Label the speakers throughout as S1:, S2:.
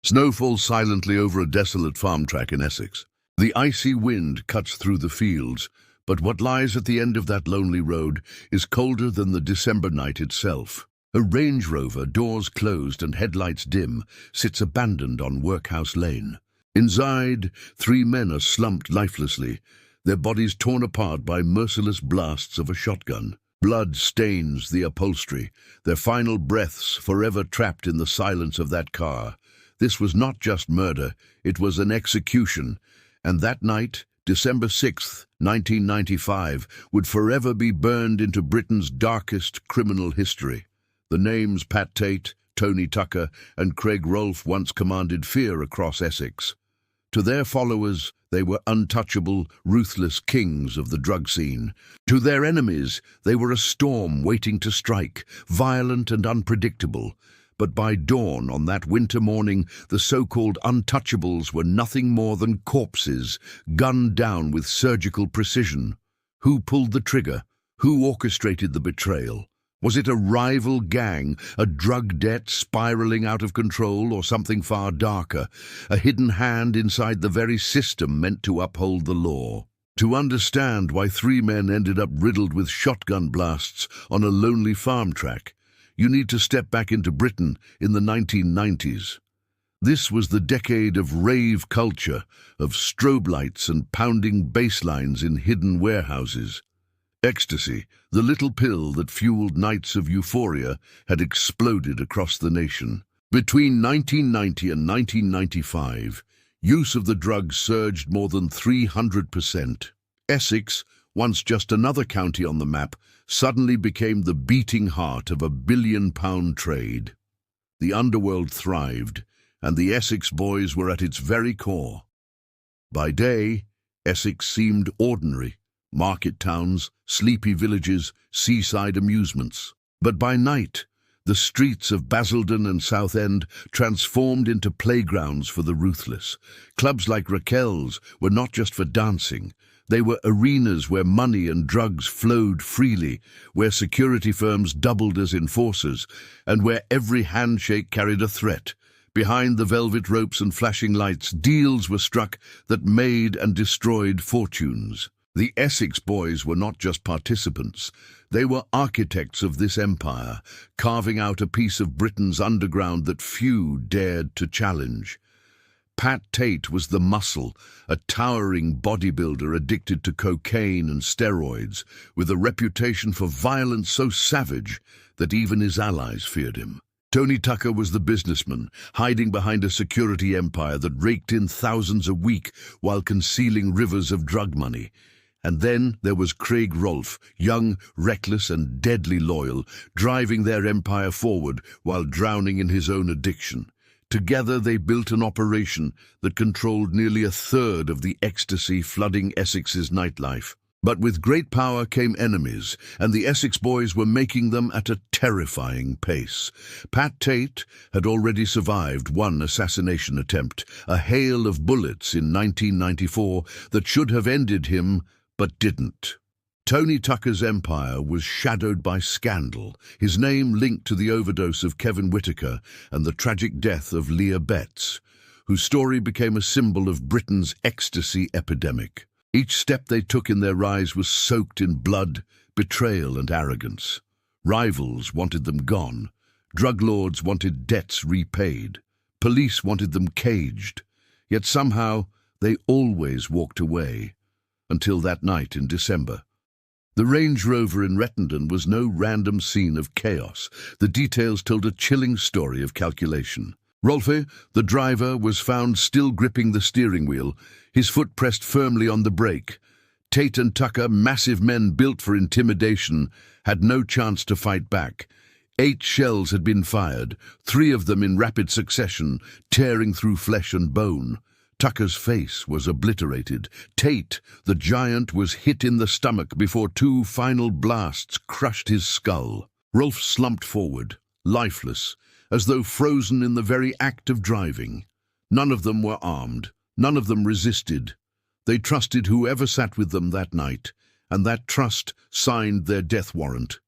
S1: Snow falls silently over a desolate farm track in Essex. The icy wind cuts through the fields, but what lies at the end of that lonely road is colder than the December night itself. A Range Rover, doors closed and headlights dim, sits abandoned on Workhouse Lane. Inside, three men are slumped lifelessly, their bodies torn apart by merciless blasts of a shotgun. Blood stains the upholstery, their final breaths forever trapped in the silence of that car. This was not just murder, it was an execution, and that night, December 6th, 1995, would forever be burned into Britain's darkest criminal history. The names Pat Tate, Tony Tucker, and Craig Rolfe once commanded fear across Essex. To their followers, they were untouchable, ruthless kings of the drug scene. To their enemies, they were a storm waiting to strike, violent and unpredictable. But by dawn on that winter morning, the so-called untouchables were nothing more than corpses, gunned down with surgical precision. Who pulled the trigger? Who orchestrated the betrayal? Was it a rival gang, a drug debt spiraling out of control, or something far darker, a hidden hand inside the very system meant to uphold the law? To understand why three men ended up riddled with shotgun blasts on a lonely farm track, you need to step back into Britain in the 1990s. This was the decade of rave culture, of strobe lights and pounding bass lines in hidden warehouses. Ecstasy, the little pill that fueled nights of euphoria, had exploded across the nation. Between 1990 and 1995, use of the drug surged more than 300%. Essex, once just another county on the map, suddenly became the beating heart of a billion-pound trade. The underworld thrived, and the Essex Boys were at its very core. By day, Essex seemed ordinary. Market towns, sleepy villages, seaside amusements. But by night, the streets of Basildon and Southend transformed into playgrounds for the ruthless. Clubs like Raquel's were not just for dancing. They were arenas where money and drugs flowed freely, where security firms doubled as enforcers, and where every handshake carried a threat. Behind the velvet ropes and flashing lights, deals were struck that made and destroyed fortunes. The Essex Boys were not just participants, they were architects of this empire, carving out a piece of Britain's underground that few dared to challenge. Pat Tate was the muscle, a towering bodybuilder addicted to cocaine and steroids, with a reputation for violence so savage that even his allies feared him. Tony Tucker was the businessman, hiding behind a security empire that raked in thousands a week while concealing rivers of drug money. And then there was Craig Rolfe, young, reckless and deadly loyal, driving their empire forward while drowning in his own addiction. Together they built an operation that controlled nearly a third of the ecstasy flooding Essex's nightlife. But with great power came enemies, and the Essex Boys were making them at a terrifying pace. Pat Tate had already survived one assassination attempt, a hail of bullets in 1994 that should have ended him, but didn't. Tony Tucker's empire was shadowed by scandal, his name linked to the overdose of Kevin Whitaker and the tragic death of Leah Betts, whose story became a symbol of Britain's ecstasy epidemic. Each step they took in their rise was soaked in blood, betrayal and arrogance. Rivals wanted them gone. Drug lords wanted debts repaid. Police wanted them caged. Yet somehow they always walked away. Until that night in December. The Range Rover in Rettendon was no random scene of chaos. The details told a chilling story of calculation. Rolfe, the driver, was found still gripping the steering wheel, his foot pressed firmly on the brake. Tate and Tucker, massive men built for intimidation, had no chance to fight back. 8 shells had been fired, 3 of them in rapid succession, tearing through flesh and bone. Tucker's face was obliterated. Tate, the giant, was hit in the stomach before 2 final blasts crushed his skull. Rolfe slumped forward, lifeless, as though frozen in the very act of driving. None of them were armed. None of them resisted. They trusted whoever sat with them that night, and that trust signed their death warrant.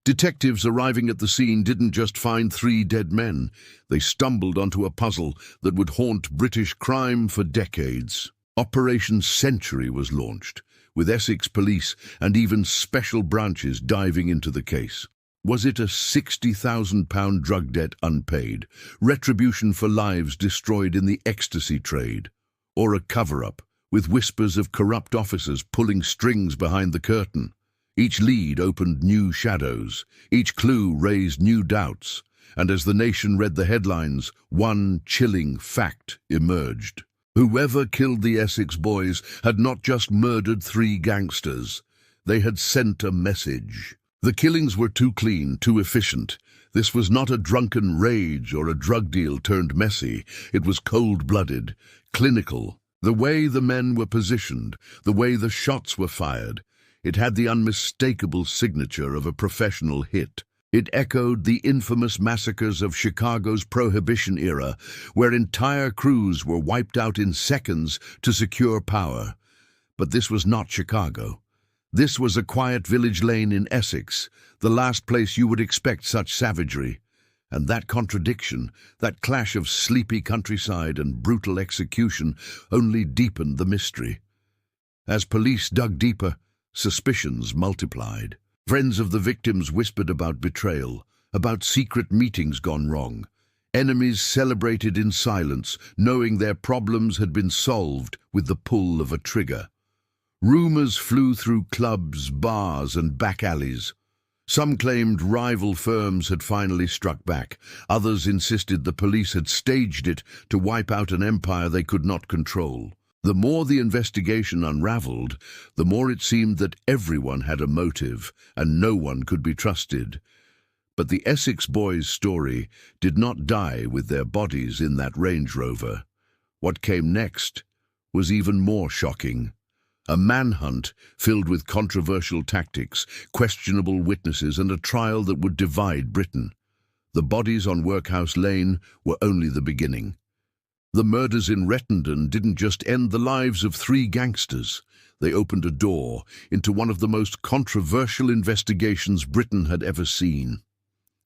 S1: Detectives arriving at the scene didn't just find 3 dead men. They stumbled onto a puzzle that would haunt British crime for decades. Operation Century was launched, with Essex police and even special branches diving into the case. Was it a £60,000 drug debt unpaid, retribution for lives destroyed in the ecstasy trade, or a cover-up, with whispers of corrupt officers pulling strings behind the curtain? Each lead opened new shadows, each clue raised new doubts, and as the nation read the headlines, one chilling fact emerged. Whoever killed the Essex Boys had not just murdered 3 gangsters, they had sent a message. The killings were too clean, too efficient. This was not a drunken rage or a drug deal turned messy. It was cold-blooded, clinical. The way the men were positioned, the way the shots were fired, it had the unmistakable signature of a professional hit. It echoed the infamous massacres of Chicago's Prohibition era, where entire crews were wiped out in seconds to secure power. But this was not Chicago. This was a quiet village lane in Essex, the last place you would expect such savagery. And that contradiction, that clash of sleepy countryside and brutal execution, only deepened the mystery. As police dug deeper, suspicions multiplied. Friends of the victims whispered about betrayal, about secret meetings gone wrong. Enemies celebrated in silence, knowing their problems had been solved with the pull of a trigger. Rumors flew through clubs, bars, and back alleys. Some claimed rival firms had finally struck back. Others insisted the police had staged it to wipe out an empire they could not control. The more the investigation unraveled, the more it seemed that everyone had a motive and no one could be trusted. But the Essex Boys' story did not die with their bodies in that Range Rover. What came next was even more shocking. A manhunt filled with controversial tactics, questionable witnesses, and a trial that would divide Britain. The bodies on Workhouse Lane were only the beginning. The murders in Rettendon didn't just end the lives of 3 gangsters. They opened a door into one of the most controversial investigations Britain had ever seen.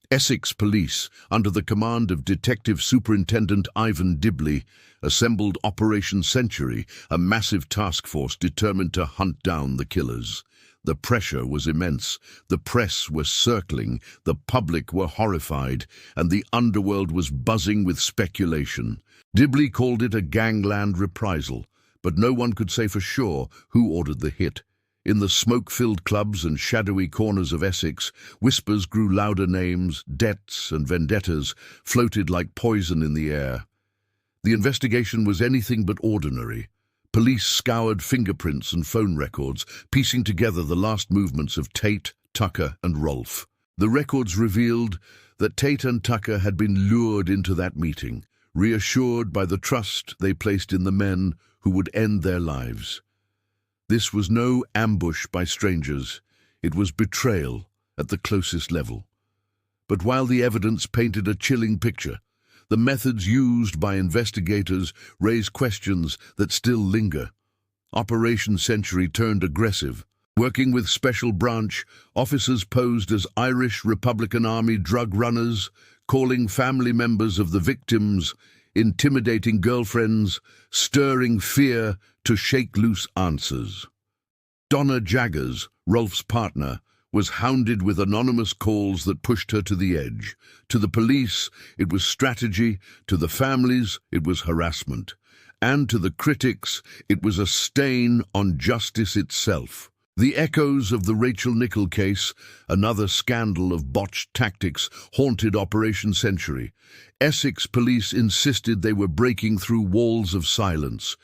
S1: Essex Police, under the command of Detective Superintendent Ivan Dibley, assembled Operation Century, a massive task force determined to hunt down the killers. The pressure was immense. The press was circling, the public were horrified, and the underworld was buzzing with speculation. Dibley called it a gangland reprisal, but no one could say for sure who ordered the hit. In the smoke-filled clubs and shadowy corners of Essex, whispers grew louder. Names, debts, and vendettas floated like poison in the air. The investigation was anything but ordinary. Police scoured fingerprints and phone records, piecing together the last movements of Tate, Tucker, and Rolfe. The records revealed that Tate and Tucker had been lured into that meeting, reassured by the trust they placed in the men who would end their lives. This was no ambush by strangers. It was betrayal at the closest level. But while the evidence painted a chilling picture, the methods used by investigators raise questions that still linger. Operation Century turned aggressive. Working with Special Branch, officers posed as Irish Republican Army drug runners, calling family members of the victims, intimidating girlfriends, stirring fear to shake loose answers. Donna Jaggers, Rolfe's partner, was hounded with anonymous calls that pushed her to the edge. To the police, it was strategy. To the families, it was harassment. And to the critics, it was a stain on justice itself. The echoes of the Rachel Nicholls case, another scandal of botched tactics, haunted Operation Century. Essex police insisted they were breaking through walls of silence,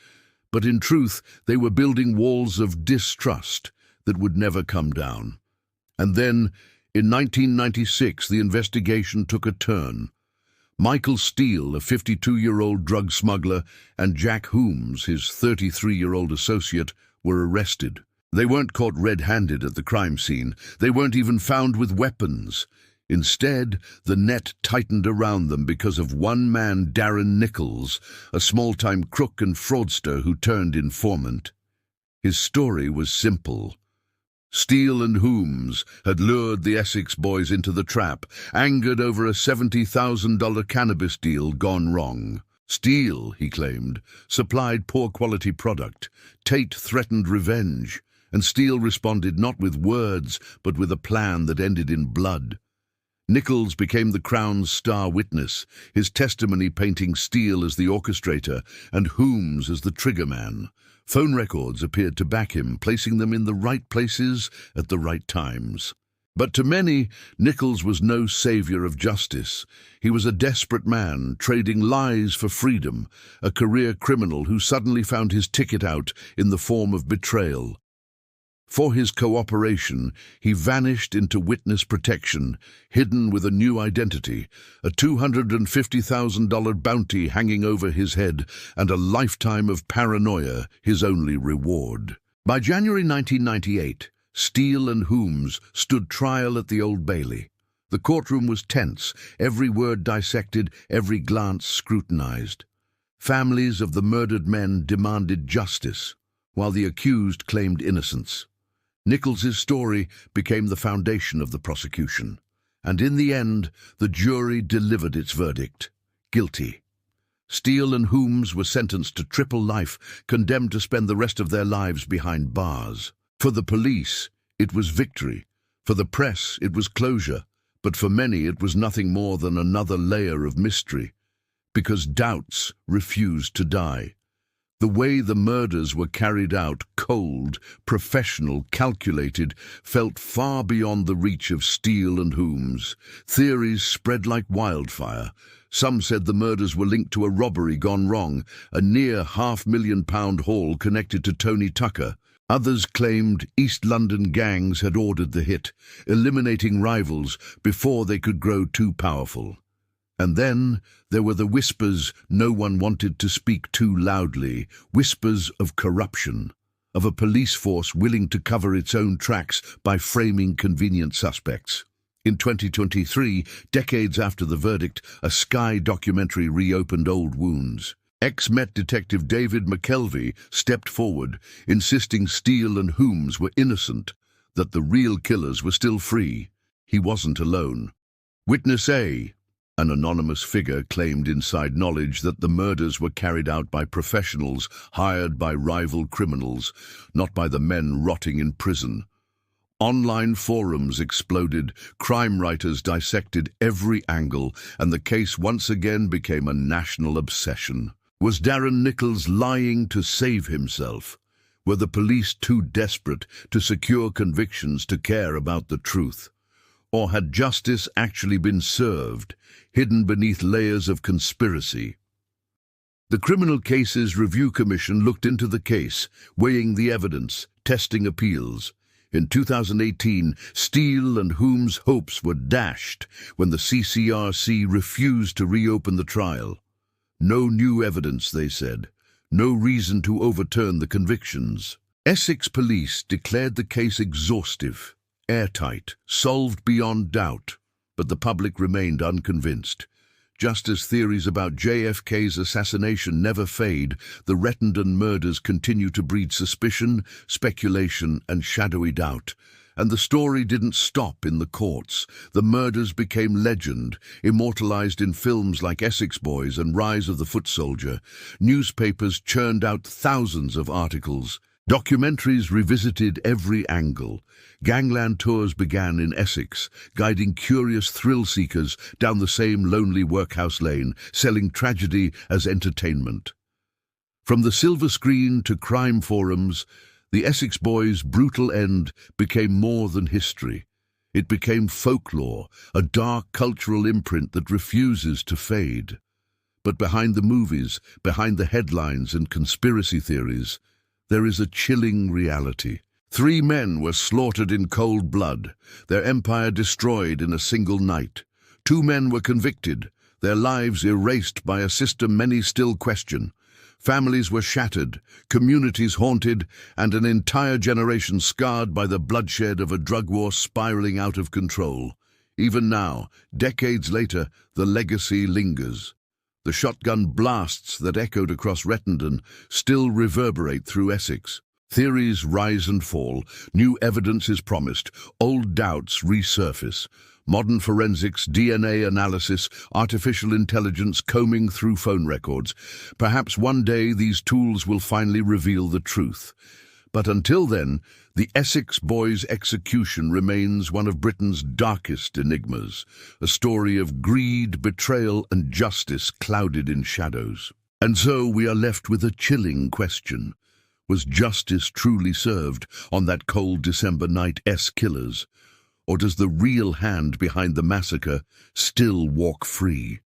S1: but in truth they were building walls of distrust that would never come down. And then, in 1996, the investigation took a turn. Michael Steele, a 52-year-old drug smuggler, and Jack Holmes, his 33-year-old associate, were arrested. They weren't caught red-handed at the crime scene. They weren't even found with weapons. Instead, the net tightened around them because of one man, Darren Nicholls, a small-time crook and fraudster who turned informant. His story was simple. Steele and Holmes had lured the Essex Boys into the trap, angered over a $70,000 cannabis deal gone wrong. Steele, he claimed, supplied poor-quality product. Tate threatened revenge, and Steele responded not with words, but with a plan that ended in blood. Nicholls became the Crown's star witness, his testimony painting Steele as the orchestrator and Holmes as the triggerman. Phone records appeared to back him, placing them in the right places at the right times. But to many, Nicholls was no savior of justice. He was a desperate man, trading lies for freedom, a career criminal who suddenly found his ticket out in the form of betrayal. For his cooperation, he vanished into witness protection, hidden with a new identity, a $250,000 bounty hanging over his head, and a lifetime of paranoia his only reward. By January 1998, Steele and Holmes stood trial at the Old Bailey. The courtroom was tense, every word dissected, every glance scrutinized. Families of the murdered men demanded justice, while the accused claimed innocence. Nicholls' story became the foundation of the prosecution, and in the end, the jury delivered its verdict: guilty. Steele and Holmes were sentenced to triple life, condemned to spend the rest of their lives behind bars. For the police, it was victory. For the press, it was closure. But for many, it was nothing more than another layer of mystery, because doubts refused to die. The way the murders were carried out, cold, professional, calculated, felt far beyond the reach of Steele and Holmes. Theories spread like wildfire. Some said the murders were linked to a robbery gone wrong, a near £500,000 haul connected to Tony Tucker. Others claimed East London gangs had ordered the hit, eliminating rivals before they could grow too powerful. And then there were the whispers no one wanted to speak too loudly, whispers of corruption, of a police force willing to cover its own tracks by framing convenient suspects. In 2023, decades after the verdict, a Sky documentary reopened old wounds. Ex-Met detective David McKelvey stepped forward, insisting Steele and Holmes were innocent, that the real killers were still free. He wasn't alone. Witness A, an anonymous figure, claimed inside knowledge that the murders were carried out by professionals hired by rival criminals, not by the men rotting in prison. Online forums exploded, crime writers dissected every angle, and the case once again became a national obsession. Was Darren Nicholls lying to save himself? Were the police too desperate to secure convictions to care about the truth? Or had justice actually been served, hidden beneath layers of conspiracy? The Criminal Cases Review Commission looked into the case, weighing the evidence, testing appeals. In 2018, Steele and Holmes' hopes were dashed when the CCRC refused to reopen the trial. No new evidence, they said. No reason to overturn the convictions. Essex police declared the case exhaustive, airtight, solved beyond doubt, but the public remained unconvinced. Just as theories about JFK's assassination never fade, the Rettendon murders continue to breed suspicion, speculation, and shadowy doubt. And the story didn't stop in the courts. The murders became legend, immortalized in films like Essex Boys and Rise of the Footsoldier. Newspapers churned out thousands of articles. Documentaries revisited every angle. Gangland tours began in Essex, guiding curious thrill-seekers down the same lonely workhouse lane, selling tragedy as entertainment. From the silver screen to crime forums, the Essex Boys' brutal end became more than history. It became folklore, a dark cultural imprint that refuses to fade. But behind the movies, behind the headlines and conspiracy theories, there is a chilling reality. 3 men were slaughtered in cold blood, their empire destroyed in a single night. 2 men were convicted, their lives erased by a system many still question. Families were shattered, communities haunted, and an entire generation scarred by the bloodshed of a drug war spiraling out of control. Even now, decades later, the legacy lingers. The shotgun blasts that echoed across Retendon still reverberate through Essex. Theories rise and fall, new evidence is promised, old doubts resurface. Modern forensics, DNA analysis, artificial intelligence combing through phone records. Perhaps one day these tools will finally reveal the truth. But until then, the Essex Boys' execution remains one of Britain's darkest enigmas, a story of greed, betrayal, and justice clouded in shadows. And so we are left with a chilling question. Was justice truly served on that cold December night, killers? Or does the real hand behind the massacre still walk free?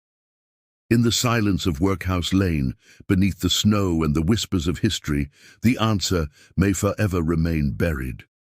S1: In the silence of Workhouse Lane, beneath the snow and the whispers of history, the answer may forever remain buried.